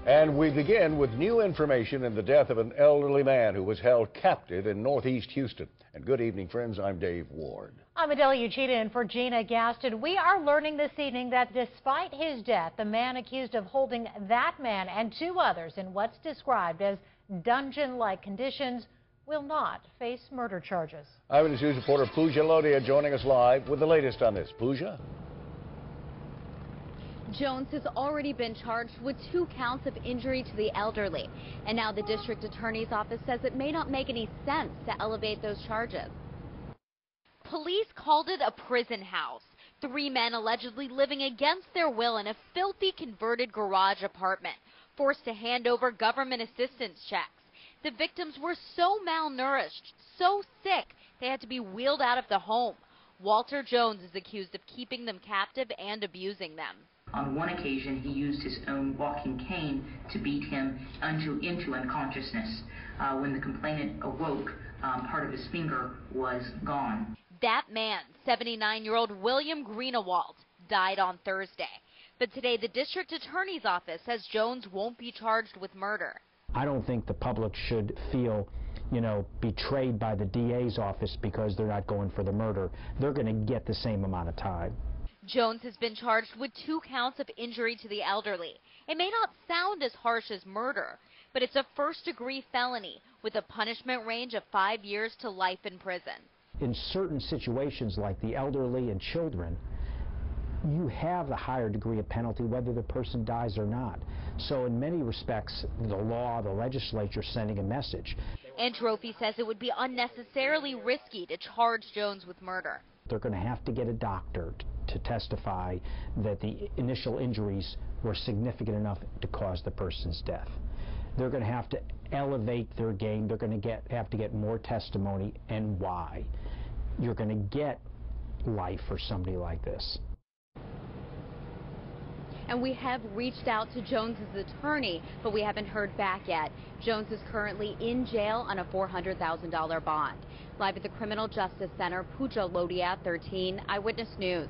And we begin with new information in the death of an elderly man who was held captive in northeast Houston. And good evening, friends. I'm Dave Ward. I'm Adele Uchida in for Gina Gaston. We are learning this evening that despite his death, the man accused of holding that man and two others in what's described as dungeon-like conditions will not face murder charges. Eyewitness News reporter Pooja Lodia joining us live with the latest on this. Pooja? Jones has already been charged with 2 counts of injury to the elderly. And now the district attorney's office says it may not make any sense to elevate those charges. Police called it a prison house. 3 men allegedly living against their will in a filthy converted garage apartment, forced to hand over government assistance checks. The victims were so malnourished, so sick, they had to be wheeled out of the home. Walter Jones is accused of keeping them captive and abusing them. On one occasion, he used his own walking cane to beat him into unconsciousness. When the complainant awoke, part of his finger was gone. That man, 79-year-old William Greenewald, died on Thursday. But today, the district attorney's office says Jones won't be charged with murder. I don't think the public should feel, betrayed by the DA's office because they're not going for the murder. They're going to get the same amount of time. Jones has been charged with 2 counts of injury to the elderly. It may not sound as harsh as murder, but it's a first-degree felony with a punishment range of 5 years to life in prison. In certain situations like the elderly and children, you have the higher degree of penalty whether the person dies or not. So in many respects, the law, the legislature is sending a message. And Trophy says it would be unnecessarily risky to charge Jones with murder. They're going to have to get a doctor to testify that the initial injuries were significant enough to cause the person's death. They're going to have to elevate their game. They're going to have to get more testimony and why. You're going to get life for somebody like this. And we have reached out to Jones's attorney, but we haven't heard back yet. Jones is currently in jail on a $400,000 bond. Live at the Criminal Justice Center, Pooja Lodia, 13 Eyewitness News.